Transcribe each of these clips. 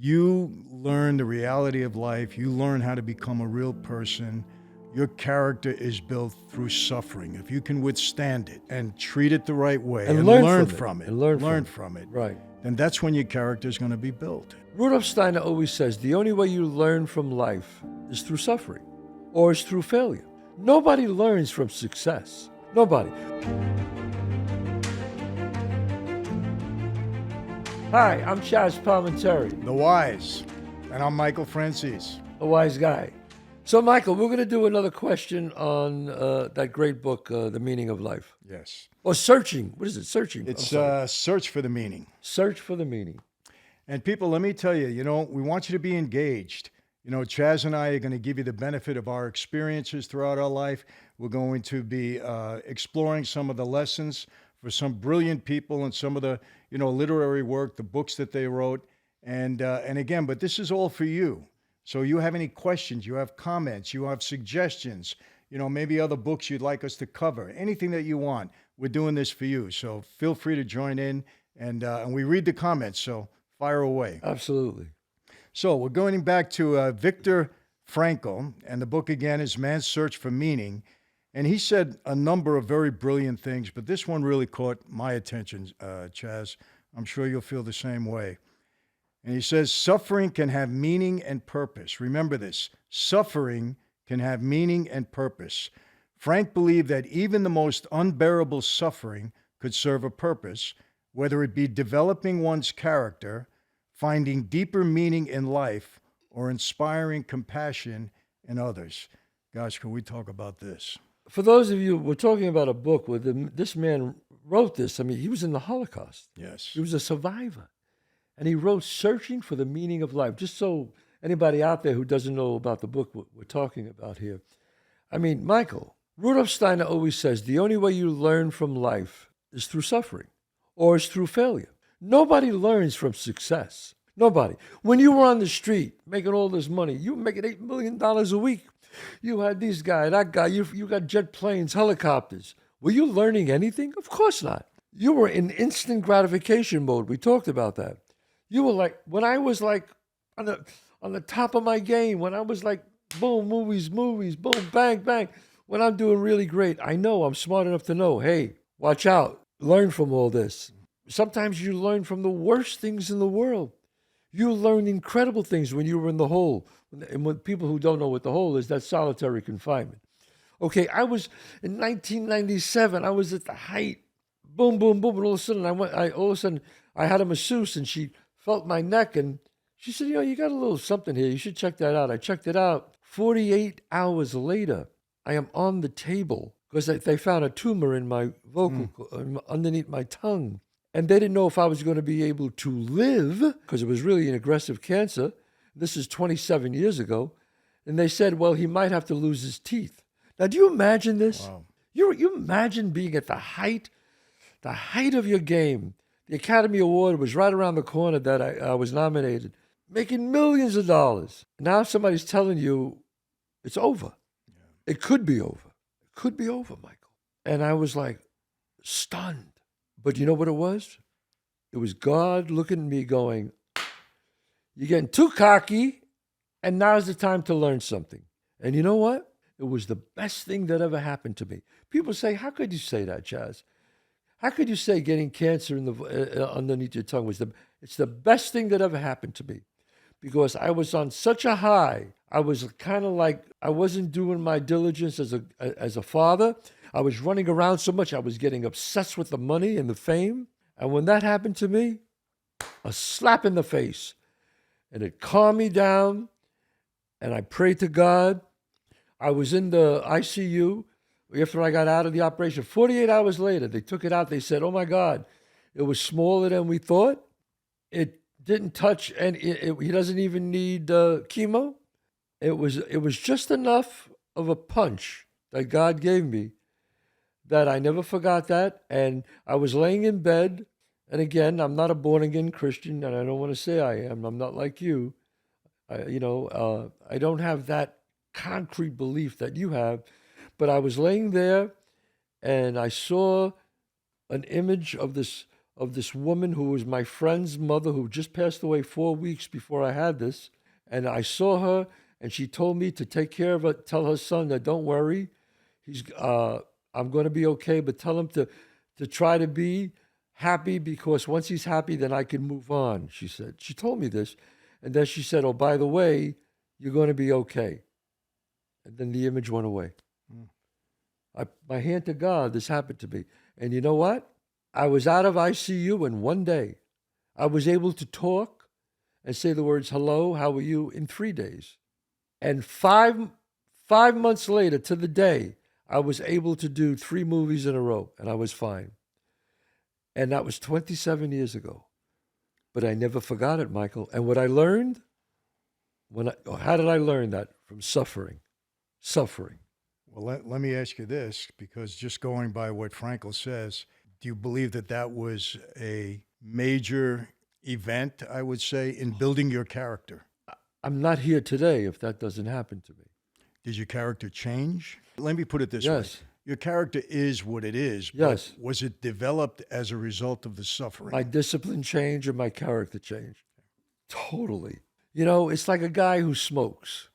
You learn the reality of life. You learn how to become a real person. Your character is built through suffering. If you can withstand it and treat it the right way And and learn from it, and learn from it, Right. then that's when your character is going to be built. Rudolf Steiner always says the only way you learn from life is through suffering or is through failure. Nobody learns from success. Nobody. Hi, I'm Chazz Palminteri, The Wise. And I'm Michael Franzese. a wise guy. So, Michael, we're going to do another question on that great book, The Meaning of Life. Yes. Or Searching. What is it? Searching. It's I'm sorry. Search for the Meaning. Search for the Meaning. And people, let me tell you, we want you to be engaged. Chazz and I are going to give you the benefit of our experiences throughout our life. We're going to be exploring some of the lessons for some brilliant people and some of the, literary work, the books that they wrote. And again, but this is all for you. So you have any questions, you have comments, you have suggestions, maybe other books you'd like us to cover, anything that you want. We're doing this for you. So feel free to join in and we read the comments. So fire away. Absolutely. So we're going back to Viktor Frankl, and the book again is Man's Search for Meaning. And he said a number of very brilliant things, but this one really caught my attention, Chazz. I'm sure you'll feel the same way. And he says, suffering can have meaning and purpose. Remember this, suffering can have meaning and purpose. Frank believed that even the most unbearable suffering could serve a purpose, whether it be developing one's character, finding deeper meaning in life, or inspiring compassion in others. Gosh, can we talk about this? For those of you, we're talking about a book where this man wrote this. I mean, he was in the Holocaust. Yes. He was a survivor. And he wrote Searching for the Meaning of Life. Just so anybody out there who doesn't know about the book we're talking about here. I mean, Michael, Rudolf Steiner always says the only way you learn from life is through suffering or is through failure. Nobody learns from success. Nobody. When you were on the street making all this money, you were making $8 million a week. You had these guy, that guy, you got jet planes, helicopters. Were you learning anything? Of course not. You were in instant gratification mode. We talked about that. You were like, when I was like on the top of my game, when I was like, boom, movies, boom, bang, bang. When I'm doing really great, I know I'm smart enough to know, hey, watch out, learn from all this. Sometimes you learn from the worst things in the world. You learned incredible things when you were in the hole. And when people who don't know what the hole is, that's solitary confinement. Okay, I was in 1997, I was at the height, boom, boom, boom, and all of a sudden I had a masseuse and she felt my neck and she said, you got a little something here. You should check that out. I checked it out. 48 hours later, I am on the table because they found a tumor in my underneath my tongue. And they didn't know if I was going to be able to live because it was really an aggressive cancer. This is 27 years ago. And they said, well, he might have to lose his teeth. Now, do you imagine this? Wow. You imagine being at the height of your game. The Academy Award was right around the corner that I was nominated, making millions of dollars. Now somebody's telling you it's over. Yeah. It could be over. It could be over, Michael. And I was like stunned. But you know what it was? It was God looking at me going, you're getting too cocky, and now's the time to learn something. And you know what? It was the best thing that ever happened to me. People say, how could you say that, Chazz? How could you say getting cancer in the underneath your tongue it's the best thing that ever happened to me? Because I was on such a high. I was kind of like, I wasn't doing my diligence as a father. I was running around so much. I was getting obsessed with the money and the fame. And when that happened to me, a slap in the face. And it calmed me down. And I prayed to God. I was in the ICU after I got out of the operation. 48 hours later, they took it out. They said, oh my God, it was smaller than we thought. It didn't touch, and he doesn't even need chemo. It was just enough of a punch that God gave me that I never forgot that. And I was laying in bed. And again, I'm not a born-again Christian, and I don't want to say I am. I'm not like you. I don't have that concrete belief that you have. But I was laying there, and I saw an image of of this woman who was my friend's mother who just passed away 4 weeks before I had this. And I saw her, and she told me to take care of her, tell her son that don't worry, I'm going to be okay, but tell him to try to be happy, because once he's happy, then I can move on, she said. She told me this. And then she said, oh, by the way, you're going to be okay. And then the image went away. My hand to God, this happened to me. And you know what? I was out of ICU in one day. I was able to talk and say the words, hello, how are you, in 3 days. And five months later, to the day, I was able to do 3 movies in a row, and I was fine. And that was 27 years ago. But I never forgot it, Michael. And what I learned, how did I learn that? From suffering. Suffering. Well, let me ask you this, because just going by what Frankl says, do you believe that that was a major event, I would say, in building your character? I'm not here today if that doesn't happen to me. Did your character change? Let me put it this way. Yes. Your character is what it is. Yes. But was it developed as a result of the suffering? My discipline changed and my character changed. Totally. You know, it's like a guy who smokes.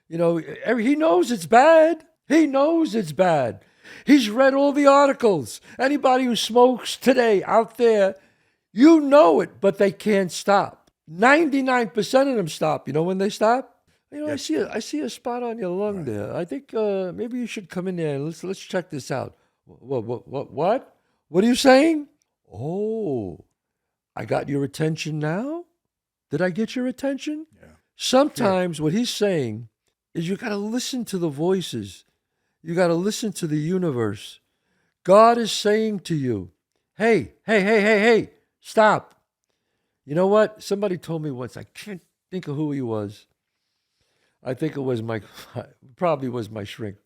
You know, he knows it's bad. He knows it's bad. He's read all the articles. Anybody who smokes today out there, you know it, but they can't stop. 99% of them stop. You know when they stop? You know, Yes. I see a spot on your lung there. I think maybe you should come in there and let's check this out. What? What are you saying? Oh, I got your attention now? Did I get your attention? Yeah. Sometimes what he's saying is you got to listen to the voices. You got to listen to the universe. God is saying to you, hey, stop. You know what? Somebody told me once, I can't think of who he was. I think it was probably was my shrink,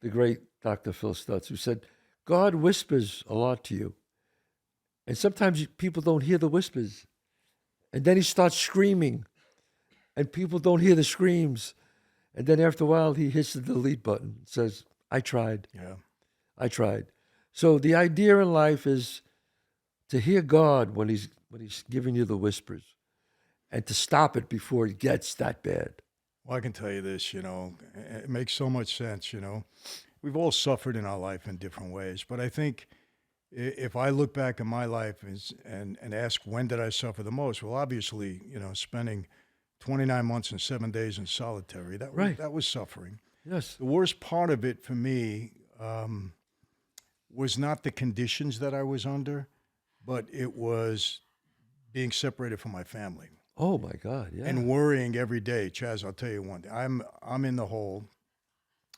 the great Dr. Phil Stutz, who said, God whispers a lot to you. And sometimes people don't hear the whispers. And then he starts screaming. And people don't hear the screams. And then after a while, he hits the delete button and says, I tried. Yeah. I tried. So the idea in life is to hear God when he's giving you the whispers and to stop it before it gets that bad. Well, I can tell you this, it makes so much sense, We've all suffered in our life in different ways, but I think if I look back in my life and ask when did I suffer the most, well, obviously, spending 29 months and 7 days in solitary, that was suffering. Yes. The worst part of it for me was not the conditions that I was under, but it was being separated from my family. Oh my God! Yeah. And worrying every day. Chazz, I'll tell you one thing. I'm in the hole.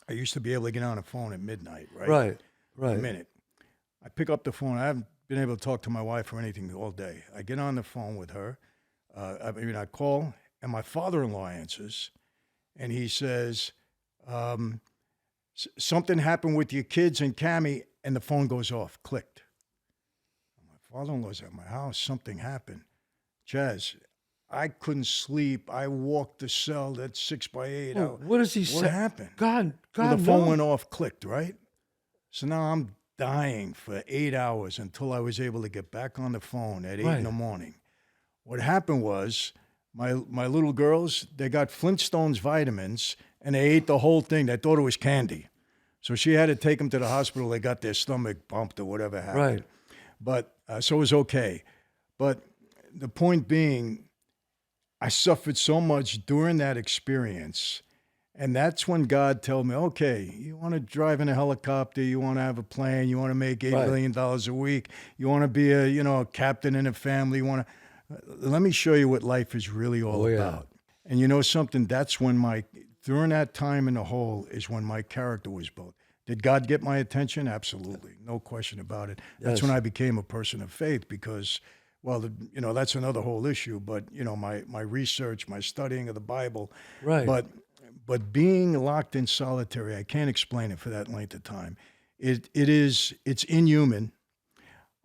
I used to be able to get on the phone at midnight, right? Right. A minute. I pick up the phone. I haven't been able to talk to my wife or anything all day. I get on the phone with her. I call, and my father-in-law answers, and he says, something happened with your kids and Cammie, and the phone goes off. Clicked. My father-in-law's at my house. Something happened. Chazz, I couldn't sleep. I walked the cell that's 6 by 8. Oh, what does he say? What happened? God, Well, the phone no. went off, clicked, right? So now I'm dying for 8 hours until I was able to get back on the phone at 8 in the morning. What happened was my little girls, they got Flintstones vitamins, and they ate the whole thing. They thought it was candy. So she had to take them to the hospital. They got their stomach bumped or whatever happened. Right. But so it was okay. But the point being, I suffered so much during that experience. And that's when God told me, okay, you want to drive in a helicopter, you want to have a plane, you want to make $8 million a week, you want to be a captain in a family, let me show you what life is really all about. And you know something, that's when during that time in the hole is when my character was built. Did God get my attention? Absolutely. No question about it. That's when I became a person of faith because, well, that's another whole issue, but, my research, my studying of the Bible. Right. But being locked in solitary, I can't explain it for that length of time. It's inhuman.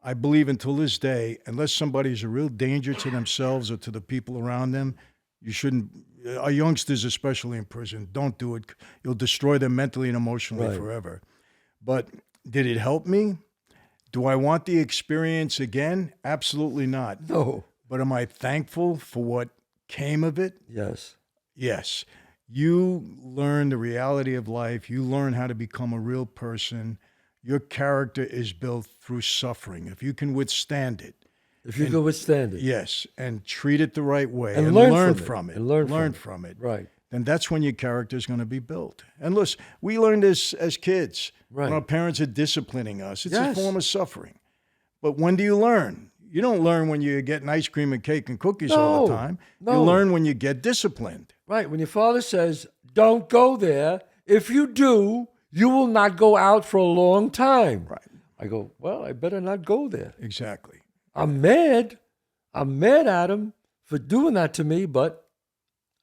I believe until this day, unless somebody's a real danger to themselves or to the people around them, you shouldn't, our youngsters, especially in prison, don't do it. You'll destroy them mentally and emotionally forever. But did it help me? Do I want the experience again? Absolutely not. No. But am I thankful for what came of it? Yes. Yes. You learn the reality of life. You learn how to become a real person. Your character is built through suffering. If you can withstand it. If you can withstand it. Yes. And treat it the right way. And learn from it. And learn from it. Right. Then that's when your character is going to be built. And listen, we learned this as kids. Right. When our parents are disciplining us. It's Yes. a form of suffering. But when do you learn? You don't learn when you're getting ice cream and cake and cookies all the time. You No. learn when you get disciplined. Right. When your father says, don't go there, if you do, you will not go out for a long time. Right. I go, well, I better not go there. Exactly. I'm mad. I'm mad at him for doing that to me, but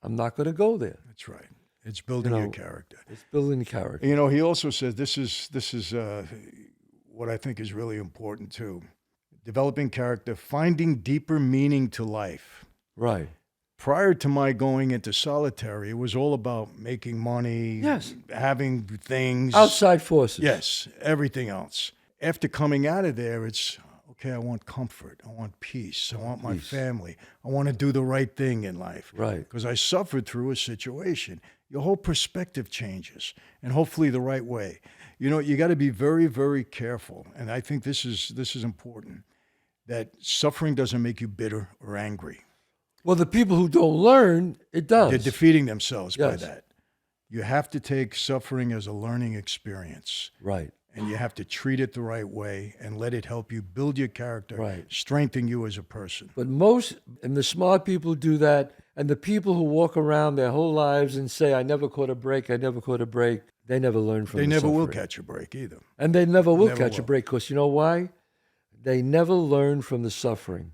I'm not going to go there. That's right. It's building your character. It's building character. You know, he also says this is what I think is really important too. Developing character, finding deeper meaning to life. Right. Prior to my going into solitary, it was all about making money, Yes. having things. Outside forces. Yes, everything else. After coming out of there, it's, okay, I want comfort. I want peace. I want my family. I want to do the right thing in life. Right. Because I suffered through a situation. Your whole perspective changes, and hopefully the right way. You know, you got to be very, very careful. And I think this is important, that suffering doesn't make you bitter or angry. Well, the people who don't learn, it does. They're defeating themselves by Yes. that. You have to take suffering as a learning experience. Right. And you have to treat it the right way and let it help you build your character, Right. strengthen you as a person. But and the smart people do that, and the people who walk around their whole lives and say, I never caught a break, I never caught a break, they never learn from They the never will suffering. catch a break either. And they never will Never catch a will. break, because you know why? They never learn from the suffering.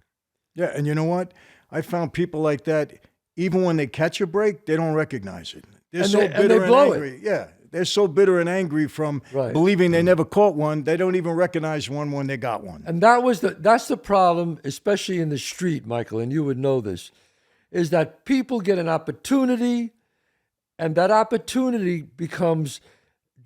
Yeah, and you know what? I found people like that, even when they catch a break, they don't recognize it. They're And so they- bitter and they and blow it. angry. Yeah, they're so bitter and angry from Right. believing they never caught one, they don't even recognize one when they got one. And that's the problem, especially in the street, Michael, and you would know this, is that people get an opportunity, and that opportunity becomes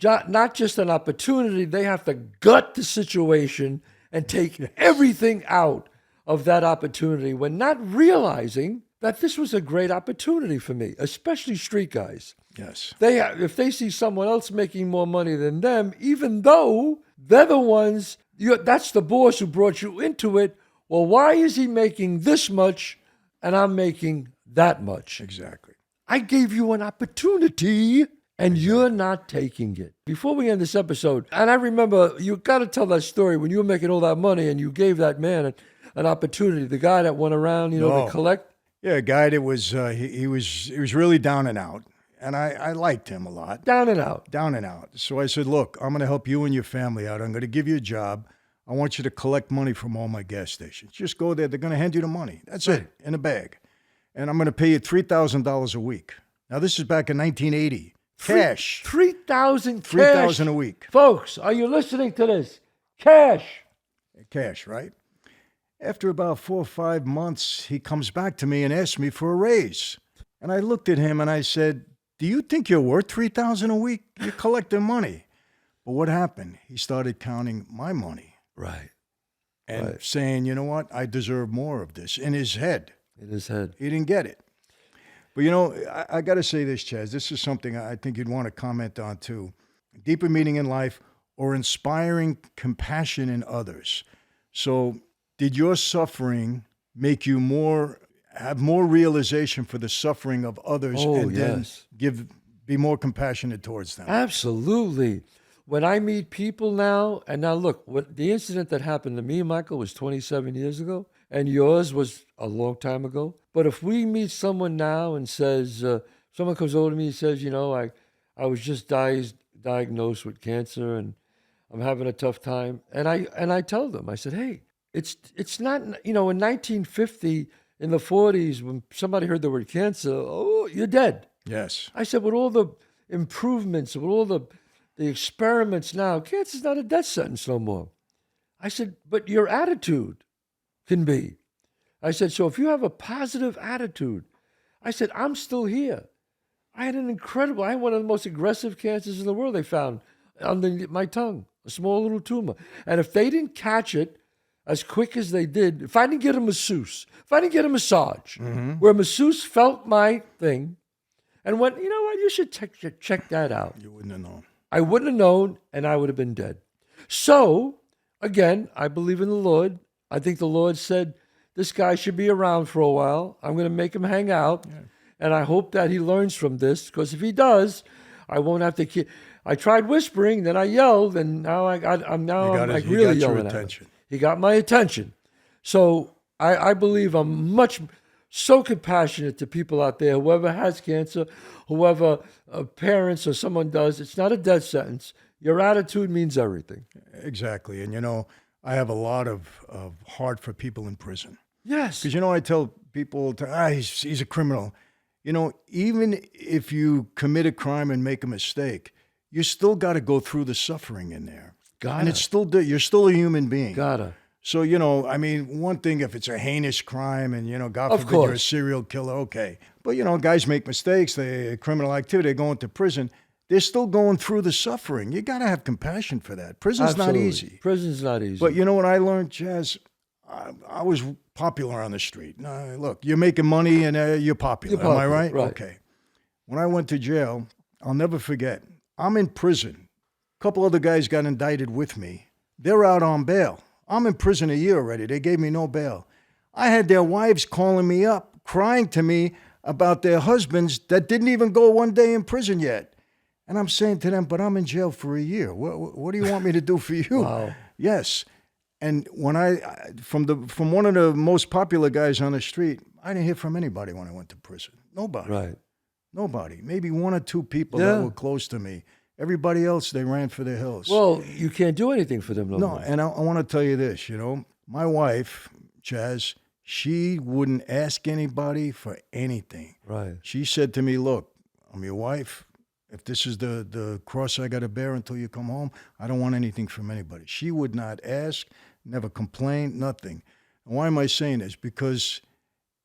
not just an opportunity, they have to gut the situation and take everything out of that opportunity when not realizing that this was a great opportunity for me, especially street guys. Yes. If they see someone else making more money than them, even though they're the ones, that's the boss who brought you into it. Well, why is he making this much and I'm making that much? Exactly. I gave you an opportunity and you're not taking it. Before we end this episode, and I remember you got to tell that story when you were making all that money and you gave that man an opportunity, the guy that went around, No. to collect. Yeah, a guy that was he was really down and out, and I liked him a lot. Down and out. Down and out. So I said, look, I'm going to help you and your family out. I'm going to give you a job. I want you to collect money from all my gas stations. Just go there. They're going to hand you the money. That's it, in a bag. And I'm going to pay you $3,000 a week. Now, this is back in 1980. Cash. 3,000 cash. $3,000 a week. Folks, are you listening to this? Cash. Cash, right? After about 4 or 5 months, he comes back to me and asks me for a raise. And I looked at him and I said, do you think you're worth $3,000 a week? You're collecting money. But what happened? He started counting my money. Right. And saying, you know what? I deserve more of this. In his head. In his head. He didn't get it. But, you know, I got to say this, Chazz. This is something I think you'd want to comment on, too. Deeper meaning in life or inspiring compassion in others. So did your suffering make you have more realization for the suffering of others and yes. then be more compassionate towards them? Absolutely. When I meet people now, and now look, the incident that happened to me, Michael, was 27 years ago, and yours was a long time ago. But if we meet someone now and says, someone comes over to me and says, you know, I was just diagnosed with cancer and I'm having a tough time. And I tell them, I said, hey, it's not, in 1950, in the 40s, when somebody heard the word cancer, oh, you're dead. Yes. I said, with all the improvements, with all the experiments now, cancer's not a death sentence no more. I said, but your attitude can be. I said, so if you have a positive attitude, I said, I'm still here. I had one of the most aggressive cancers in the world they found. underneath my tongue, a small little tumor. And if they didn't catch it as quick as they did, if I didn't get a masseuse, if I didn't get a massage, where a masseuse felt my thing and went, you know what, you should check that out. You wouldn't have known. I wouldn't have known, and I would have been dead. So, again, I believe in the Lord. I think the Lord said, this guy should be around for a while. I'm going to make him hang out. Yeah. And I hope that he learns from this, because if he does, I won't have to I tried whispering, then I yelled, and now I'm like really yelling at him. He got my attention. So I believe I'm so compassionate to people out there, whoever has cancer, whoever parents or someone does. It's not a death sentence. Your attitude means everything. Exactly. And, I have a lot of heart for people in prison. Yes. Because, I tell people, he's a criminal. Even if you commit a crime and make a mistake, you still got to go through the suffering in there. And it's still, you're still a human being. So, one thing if it's a heinous crime and, God forbid you're a serial killer, okay. But, guys make mistakes, criminal activity, they go into prison. They're still going through the suffering. You got to have compassion for that. Prison's not easy. Prison's not easy. But you know what I learned, Chazz? I was popular on the street. Look, you're making money and you're popular. Am I right? Right. Okay. When I went to jail, I'll never forget. I'm in prison. A couple other guys got indicted with me. They're out on bail. I'm in prison a year already. They gave me no bail. I had their wives calling me up, crying to me about their husbands that didn't even go one day in prison yet. And I'm saying to them, but I'm in jail for a year. What do you want me to do for you? Wow. Yes. And when from one of the most popular guys on the street, I didn't hear from anybody when I went to prison. Nobody. Right. Nobody. Maybe one or two people that were close to me. Everybody else, they ran for their hills. Well, you can't do anything for them no more. And I want to tell you this, my wife, Chazz, she wouldn't ask anybody for anything. Right. She said to me, look, I'm your wife. If this is the cross I got to bear until you come home, I don't want anything from anybody. She would not ask, never complain, nothing. And why am I saying this? Because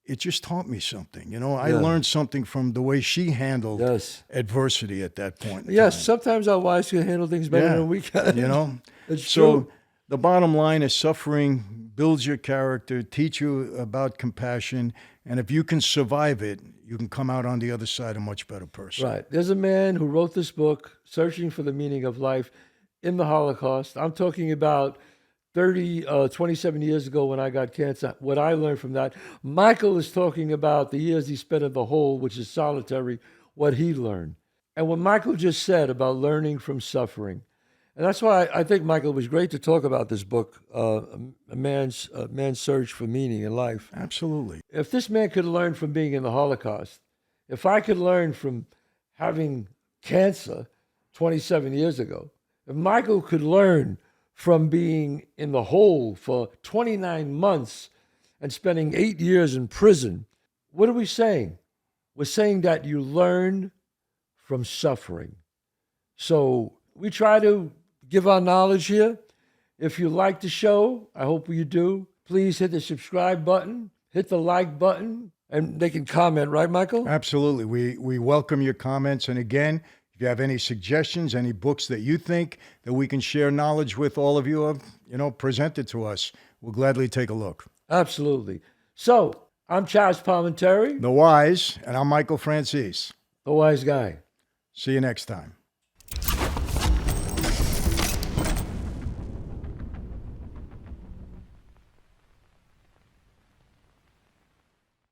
it just taught me something. I learned something from the way she handled adversity at that point. Yes, sometimes our wives can handle things better than we can. It's true. The bottom line is suffering builds your character, teach you about compassion, and if you can survive it, you can come out on the other side a much better person. Right. There's a man who wrote this book, Searching for the Meaning of Life in the Holocaust. I'm talking about 27 years ago when I got cancer, what I learned from that. Michael is talking about the years he spent in the hole, which is solitary, what he learned. And what Michael just said about learning from suffering. And that's why I think, Michael, it was great to talk about this book, A Man's Search for Meaning in Life. Absolutely. If this man could learn from being in the Holocaust, if I could learn from having cancer 27 years ago, if Michael could learn from being in the hole for 29 months and spending 8 years in prison, what are we saying? We're saying that you learn from suffering. So we try to give our knowledge here. If you like the show, I hope you do. Please hit the subscribe button, hit the like button, and they can comment, right, Michael? Absolutely. We welcome your comments. And again, if you have any suggestions, any books that you think that we can share knowledge with all of you, present it to us. We'll gladly take a look. Absolutely. So, I'm Chazz Palminteri. The Wise, and I'm Michael Franzese. The Wise Guy. See you next time.